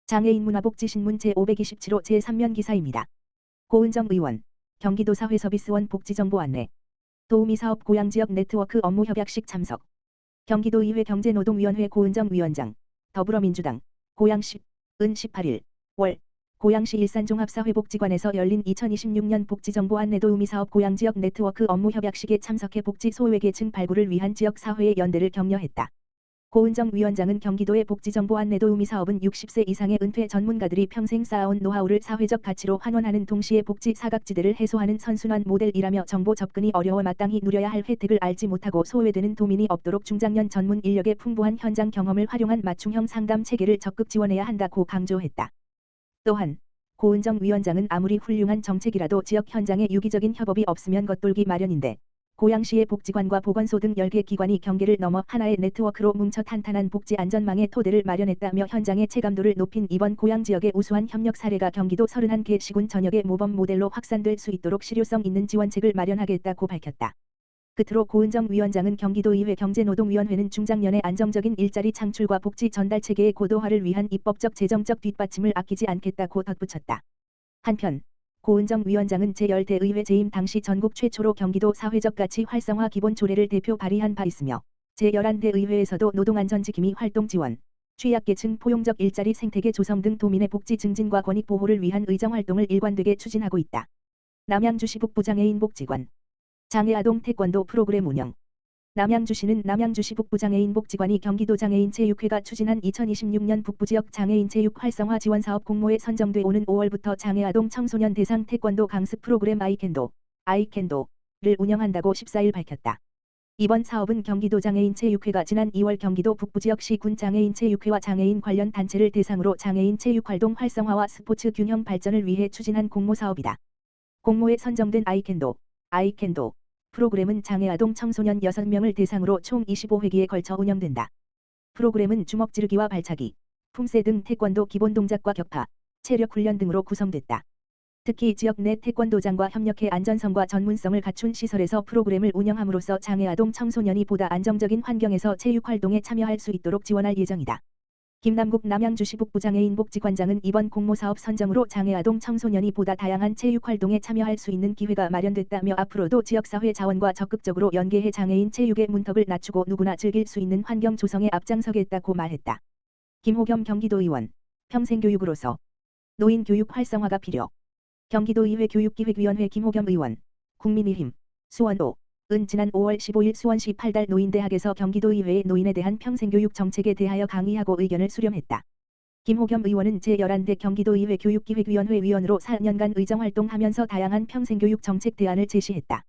장애인 문화복지신문 제527호 제3면 기사입니다. 고은정 의원, 경기도 사회서비스원 복지정보 안내, 도우미사업 고양지역 네트워크 업무 협약식 참석, 경기도의회 경제노동위원회 고은정 위원장, 더불어민주당, 고양시, 은 18일, 월, 고양시 일산종합사회복지관에서 열린 2026년 복지정보 안내 도우미사업 고양지역 네트워크 업무 협약식에 참석해 복지 소외계층 발굴을 위한 지역사회의 연대를 격려했다. 고은정 위원장은 경기도의 복지정보 안내 도우미 사업은 60세 이상의 은퇴 전문가들이 평생 쌓아온 노하우를 사회적 가치로 환원하는 동시에 복지 사각지대를 해소하는 선순환 모델이라며 정보 접근이 어려워 마땅히 누려야 할 혜택을 알지 못하고 소외되는 도민이 없도록 중장년 전문 인력의 풍부한 현장 경험을 활용한 맞춤형 상담 체계를 적극 지원해야 한다고 강조했다. 또한 고은정 위원장은 아무리 훌륭한 정책이라도 지역 현장에 유기적인 협업이 없으면 겉돌기 마련인데 고양시의 복지관과 보건소 등 10개 기관이 경계를 넘어 하나의 네트워크로 뭉쳐 탄탄한 복지 안전망의 토대를 마련했다며 현장의 체감도를 높인 이번 고양 지역의 우수한 협력 사례가 경기도 31개 시군 전역의 모범 모델로 확산될 수 있도록 실효성 있는 지원책을 마련하겠다고 밝혔다. 끝으로 고은정 위원장은 경기도의회 경제노동위원회는 중장년의 안정적인 일자리 창출과 복지 전달 체계의 고도화를 위한 입법적 재정적 뒷받침을 아끼지 않겠다고 덧붙였다. 한편 고은정 위원장은 제10대 의회 재임 당시 전국 최초로 경기도 사회적 가치 활성화 기본 조례를 대표 발의한 바 있으며 제11대 의회에서도 노동안전지킴이 및 활동 지원, 취약계층 포용적 일자리 생태계 조성 등 도민의 복지 증진과 권익 보호를 위한 의정활동을 일관되게 추진하고 있다. 남양주시 북부장애인 복지관, 장애아동 태권도 프로그램 운영. 남양주시는 남양주시 북부장애인 복지관이 경기도 장애인 체육회가 추진한 2026년 북부지역 장애인 체육 활성화 지원사업 공모에 선정돼 오는 5월부터 장애아동 청소년 대상 태권도 강습 프로그램 아이캔도를 운영한다고 14일 밝혔다. 이번 사업은 경기도 장애인 체육회가 지난 2월 경기도 북부지역 시군 장애인 체육회와 장애인 관련 단체를 대상으로 장애인 체육활동 활성화와 스포츠 균형 발전을 위해 추진한 공모사업이다. 공모에 선정된 아이캔도 프로그램은 장애아동 청소년 6명을 대상으로 총 25회기에 걸쳐 운영된다. 프로그램은 주먹 지르기와 발차기, 품새 등 태권도 기본 동작과 격파, 체력 훈련 등으로 구성됐다. 특히 지역 내 태권도장과 협력해 안전성과 전문성을 갖춘 시설에서 프로그램을 운영함으로써 장애아동 청소년이 보다 안정적인 환경에서 체육활동에 참여할 수 있도록 지원할 예정이다. 김남국 남양주시 북부장애인 복지관장은 이번 공모사업 선정으로 장애아동 청소년이 보다 다양한 체육활동에 참여할 수 있는 기회가 마련됐다며 앞으로도 지역사회 자원과 적극적으로 연계해 장애인 체육의 문턱을 낮추고 누구나 즐길 수 있는 환경 조성에 앞장서겠다고 말했다. 김호겸 경기도의원, 평생교육으로서 노인교육 활성화가 필요. 경기도의회 교육기획위원회 김호겸 의원, 국민의힘, 수원도, 은 지난 5월 15일 수원시 8달 노인대학에서 경기도의회의 노인에 대한 평생교육 정책에 대하여 강의하고 의견을 수렴했다. 김호겸 의원은 제11대 경기도의회 교육기획위원회 위원으로 4년간 의정활동하면서 다양한 평생교육 정책 대안을 제시했다.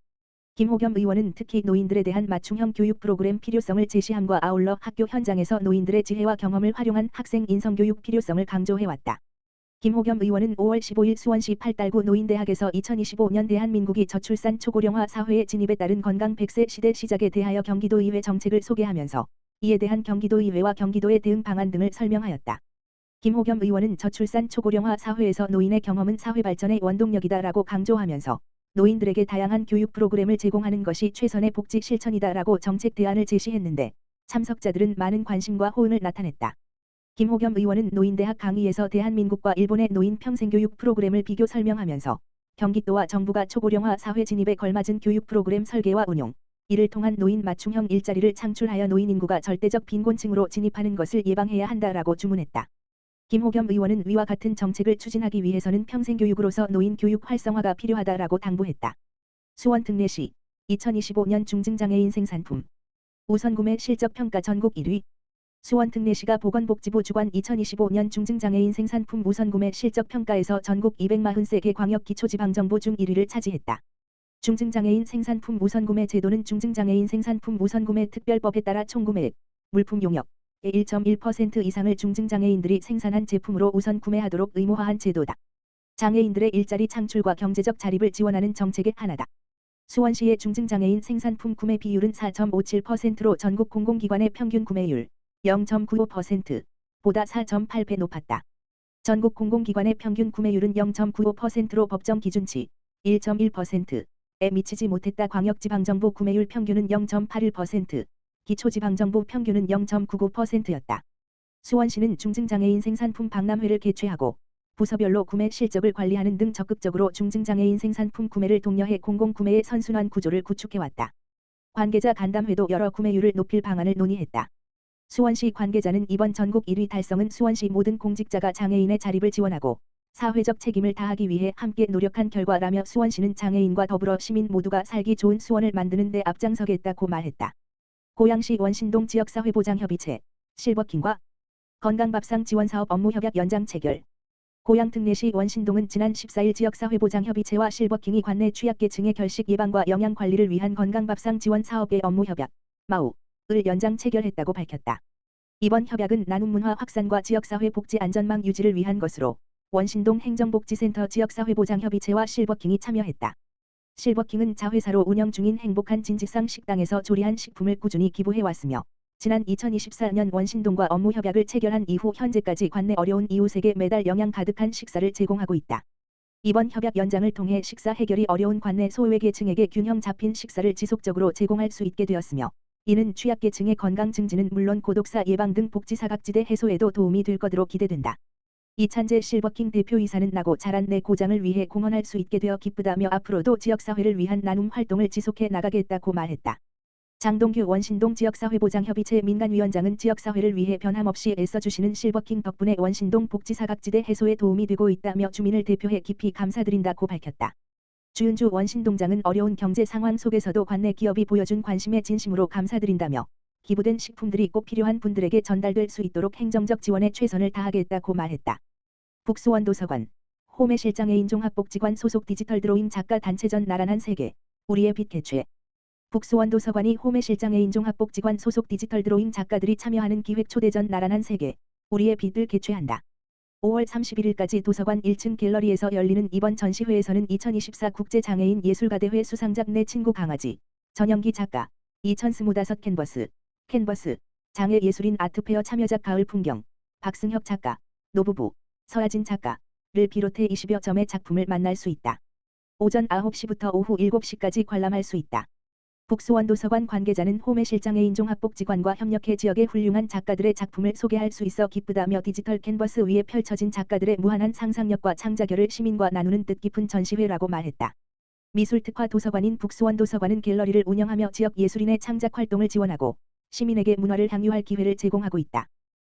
김호겸 의원은 특히 노인들에 대한 맞춤형 교육 프로그램 필요성을 제시함과 아울러 학교 현장에서 노인들의 지혜와 경험을 활용한 학생 인성교육 필요성을 강조해왔다. 김호겸 의원은 5월 15일 수원시 8달구 노인대학에서 2025년 대한민국이 저출산 초고령화 사회에 진입에 따른 건강 100세 시대 시작에 대하여 경기도의회 정책을 소개하면서 이에 대한 경기도의회와 경기도의 대응 방안 등을 설명하였다. 김호겸 의원은 저출산 초고령화 사회에서 노인의 경험은 사회 발전의 원동력이다라고 강조하면서 노인들에게 다양한 교육 프로그램을 제공하는 것이 최선의 복지 실천이다라고 정책 대안을 제시했는데 참석자들은 많은 관심과 호응을 나타냈다. 김호겸 의원은 노인대학 강의에서 대한민국과 일본의 노인 평생교육 프로그램을 비교 설명하면서 경기도와 정부가 초고령화 사회 진입에 걸맞은 교육 프로그램 설계와 운용, 이를 통한 노인 맞춤형 일자리를 창출하여 노인 인구가 절대적 빈곤층으로 진입하는 것을 예방해야 한다라고 주문했다. 김호겸 의원은 위와 같은 정책을 추진하기 위해서는 평생교육으로서 노인 교육 활성화가 필요하다라고 당부했다. 수원 특례시 2025년 중증장애인 생산품 우선구매 실적평가 전국 1위. 수원 특례시가 보건복지부 주관 2025년 중증장애인 생산품 우선구매 실적평가에서 전국 243개 광역기초지방정부 중 1위를 차지했다. 중증장애인 생산품 우선구매 제도는 중증장애인 생산품 우선구매 특별법에 따라 총구매액, 물품 용역의 1.1% 이상을 중증장애인들이 생산한 제품으로 우선 구매하도록 의무화한 제도다. 장애인들의 일자리 창출과 경제적 자립을 지원하는 정책의 하나다. 수원시의 중증장애인 생산품 구매 비율은 4.57%로 전국 공공기관의 평균 구매율 0.95%보다 4.8배 높았다. 전국 공공기관의 평균 구매율은 0.95%로 법정 기준치 1.1%에 미치지 못했다. 광역지방정부 구매율 평균은 0.81%, 기초지방정부 평균은 0.99%였다. 수원시는 중증장애인 생산품 박람회를 개최하고 부서별로 구매 실적을 관리하는 등 적극적으로 중증장애인 생산품 구매를 독려해 공공구매의 선순환 구조를 구축해왔다. 관계자 간담회도 여러 구매율을 높일 방안을 논의했다. 수원시 관계자는 이번 전국 1위 달성은 수원시 모든 공직자가 장애인의 자립을 지원하고 사회적 책임을 다하기 위해 함께 노력한 결과라며 수원시는 장애인과 더불어 시민 모두가 살기 좋은 수원을 만드는 데 앞장서겠다고 말했다. 고양시 원신동 지역사회보장협의체 실버킹과 건강밥상 지원사업 업무협약 연장 체결. 고양 특례시 원신동은 지난 14일 지역사회보장협의체와 실버킹이 관내 취약계층의 결식 예방과 영양관리를 위한 건강밥상 지원 사업의 업무협약 마우를 연장 체결했다고 밝혔다. 이번 협약은 나눔 문화 확산과 지역사회 복지 안전망 유지를 위한 것으로 원신동 행정복지센터 지역사회보장협의체와 실버킹이 참여했다. 실버킹은 자회사로 운영 중인 행복한 진직상 식당에서 조리한 식품을 꾸준히 기부해왔으며 지난 2024년 원신동과 업무협약을 체결한 이후 현재까지 관내 어려운 이웃에게 매달 영양 가득한 식사를 제공하고 있다. 이번 협약 연장을 통해 식사 해결이 어려운 관내 소외계층에게 균형 잡힌 식사를 지속적으로 제공할 수 있게 되었으며 이는 취약계층의 건강 증진은 물론 고독사 예방 등 복지 사각지대 해소에도 도움이 될 것으로 기대된다. 이찬재 실버킹 대표이사는 나고 자란 내 고장을 위해 공헌할 수 있게 되어 기쁘다며 앞으로도 지역사회를 위한 나눔 활동을 지속해 나가겠다고 말했다. 장동규 원신동 지역사회보장협의체 민간위원장은 지역사회를 위해 변함없이 애써주시는 실버킹 덕분에 원신동 복지사각지대 해소에 도움이 되고 있다며 주민을 대표해 깊이 감사드린다고 밝혔다. 주윤주 원신동장은 어려운 경제 상황 속에서도 관내 기업이 보여준 관심에 진심으로 감사드린다며 기부된 식품들이 꼭 필요한 분들에게 전달될 수 있도록 행정적 지원에 최선을 다하겠다고 말했다. 북수원 도서관, 호매실장애인 종합복지관 소속 디지털 드로잉 작가 단체전 나란한 세계, 우리의 빛 개최. 북수원 도서관이 호매실장애인 종합복지관 소속 디지털 드로잉 작가들이 참여하는 기획 초대전 나란한 세계, 우리의 빛을 개최한다. 5월 31일까지 도서관 1층 갤러리에서 열리는 이번 전시회에서는 2024 국제장애인 예술가대회 수상작 내 친구 강아지, 전영기 작가, 2025 캔버스, 장애예술인 아트페어 참여작 가을 풍경, 박승혁 작가, 노부부, 서하진 작가를 비롯해 20여 점의 작품을 만날 수 있다. 오전 9시부터 오후 7시까지 관람할 수 있다. 북수원 도서관 관계자는 호매실장애인 종합복지관과 협력해 지역의 훌륭한 작가들의 작품을 소개할 수 있어 기쁘다며 디지털 캔버스 위에 펼쳐진 작가들의 무한한 상상력과 창작열을 시민과 나누는 뜻깊은 전시회라고 말했다. 미술특화 도서관인 북수원 도서관은 갤러리를 운영하며 지역 예술인의 창작 활동을 지원하고 시민에게 문화를 향유할 기회를 제공하고 있다.